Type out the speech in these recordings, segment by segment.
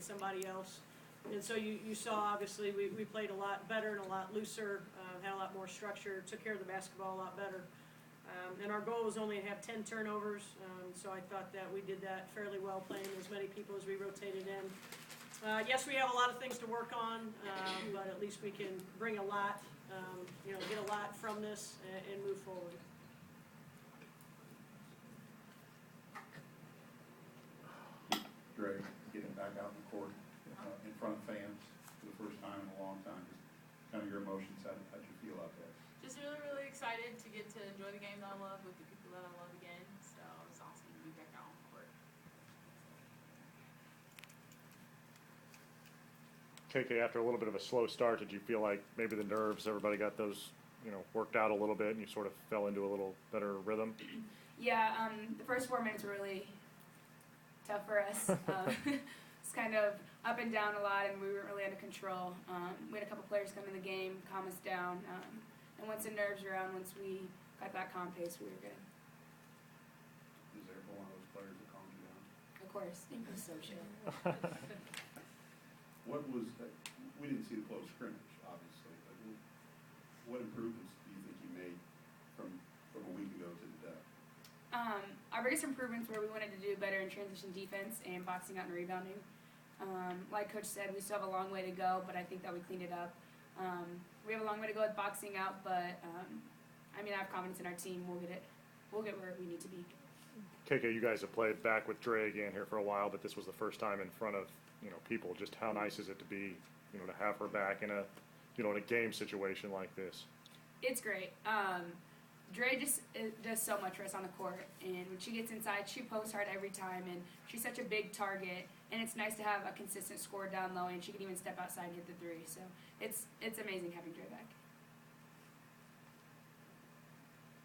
somebody else. And so you saw, obviously, we played a lot better and a lot looser, had a lot more structure, took care of the basketball a lot better. And our goal was only to have 10 turnovers, so I thought that we did that fairly well, playing as many people as we rotated in. Yes, we have a lot of things to work on, but at least we can bring a lot, get a lot from this and move forward. Greg, getting back out in the court in front of fans for the first time in a long time, just kind of your emotions, how'd you feel out there? Just really, really excited to get to enjoy the game that I love with the people that I love again. So it was awesome to be back out on the court. KK, after a little bit of a slow start, did you feel like maybe the nerves, everybody got those, worked out a little bit and you sort of fell into a little better rhythm? Yeah, the first 4 minutes were really tough for us. It's kind of up and down a lot, and we weren't really under control. We had a couple players come in the game, calm us down, and once the nerves were on, once we got that calm pace, we were good. Is there one of those players that calmed you down? Of course, he was so chill. What was, we didn't see the close scrimmage, obviously, but what improvements do you think you made from a week ago to today? Our biggest improvements were we wanted to do better in transition defense and boxing out and rebounding. Like Coach said, we still have a long way to go, but I think that we cleaned it up. We have a long way to go with boxing out, but I have confidence in our team. We'll get where we need to be. KK, you guys have played back with Dre again here for a while, but this was the first time in front of people. Just how nice is it to be, to have her back in a game situation like this? It's great. Dre just does so much for us on the court, and when she gets inside, she posts hard every time, and she's such a big target, and it's nice to have a consistent score down low, and she can even step outside and hit the three, so it's amazing having Dre back.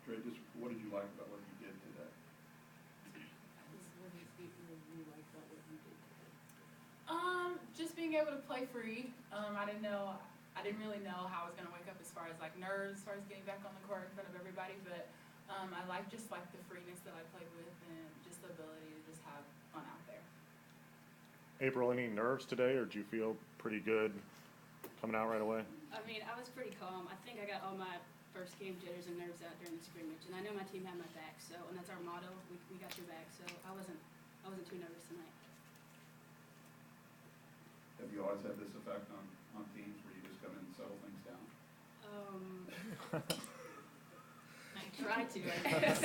Dre, just what did you like about what you did today? Just being able to play free. I didn't really know how I was going to wake up as far as like nerves, as far as getting back on the court in front of everybody, but I like the freeness that I played with and just the ability to just have fun out there. April, any nerves today, or do you feel pretty good coming out right away? I was pretty calm. I think I got all my first game jitters and nerves out during the scrimmage, and I know my team had my back, and that's our motto. We got your back, so I wasn't too nervous tonight. Have you always had this effect on teams where you just come in and settle things down? I try to, I guess.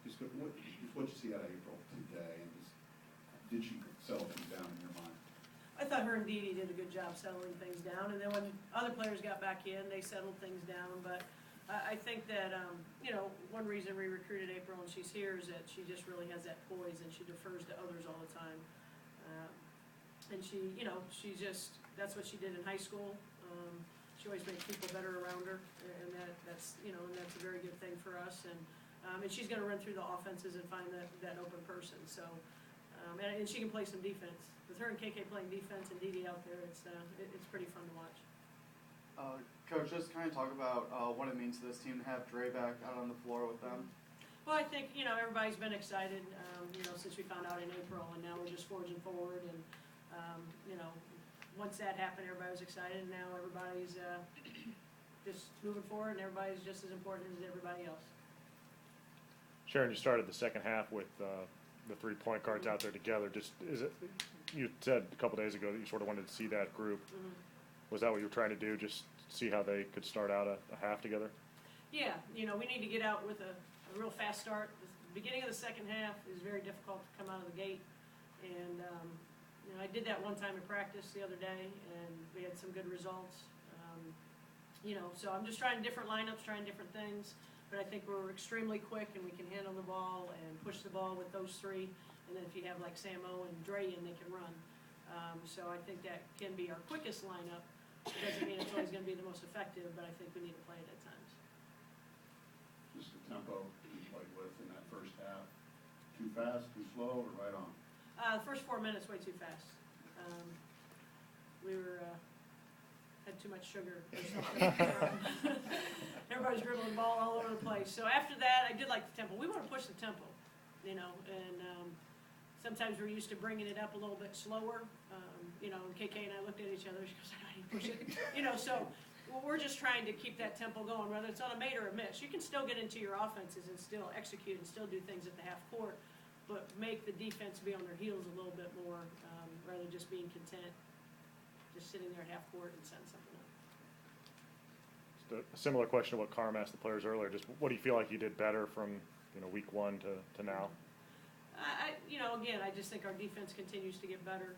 Just what you see out of April today, and just did she settle things down in your mind? I thought her and Dee Dee did a good job settling things down, and then when other players got back in, they settled things down. But I think that, one reason we recruited April and she's here is that she just really has that poise, and she defers to others all the time. And that's what she did in high school. She always made people better around her, and that's a very good thing for us. And she's going to run through the offenses and find that open person. So, and she can play some defense. With her and KK playing defense and Dee Dee out there, it's pretty fun to watch. Coach, just kind of talk about what it means to this team to have Dre back out on the floor with them. Well, I think, everybody's been excited, since we found out in April, and now we're just forging forward, and, once that happened, everybody was excited, and now everybody's just moving forward, and everybody's just as important as everybody else. Sharon, you started the second half with the 3 point guards out there together. You said a couple days ago that you sort of wanted to see that group. Mm-hmm. Was that what you were trying to do, just see how they could start out a half together? Yeah, we need to get out with a real fast start. The beginning of the second half is very difficult to come out of the gate, and I did that one time in practice the other day, and we had some good results. So I'm just trying different lineups, trying different things, but I think we're extremely quick, and we can handle the ball and push the ball with those three, and then if you have like Samo and Dre in, they can run. So I think that can be our quickest lineup. It doesn't mean it's always going to be the most effective, but I think we need to play it at times. Just the tempo you played with in that first half. Too fast, too slow, or right on? The first 4 minutes way too fast. We had too much sugar or something. Everybody's dribbling the ball all over the place. So after that, I did like the tempo. We want to push the tempo, and sometimes we're used to bringing it up a little bit slower. You know, and KK and I looked at each other, she goes, I don't even push it. You know, so we're just trying to keep that tempo going, whether it's on a made or a miss. You can still get into your offenses and still execute and still do things at the half court, but make the defense be on their heels a little bit more, rather than just being content, just sitting there at half court and setting something up. Just a similar question to what Carm asked the players earlier. Just what do you feel like you did better from, you know, week 1 to now? You know, again, I just think our defense continues to get better.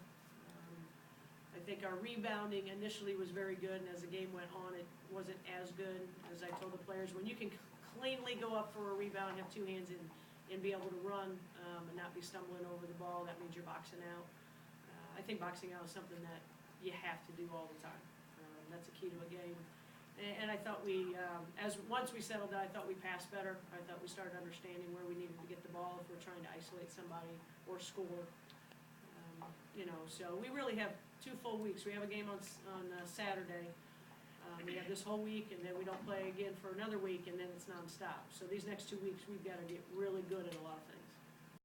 I think our rebounding initially was very good, and as the game went on, it wasn't as good. As I told the players, when you can cleanly go up for a rebound, have 2 hands and be able to run and not be stumbling over the ball, that means you're boxing out. I think boxing out is something that you have to do all the time. That's a key to a game. And I thought once we settled down, I thought we passed better. I thought we started understanding where we needed to get the ball if we're trying to isolate somebody or score. You know, so we really have 2 full weeks. We have a game on Saturday. We have this whole week, and then we don't play again for another week, and then it's nonstop. So these next 2 weeks, we've got to get really good at a lot of things.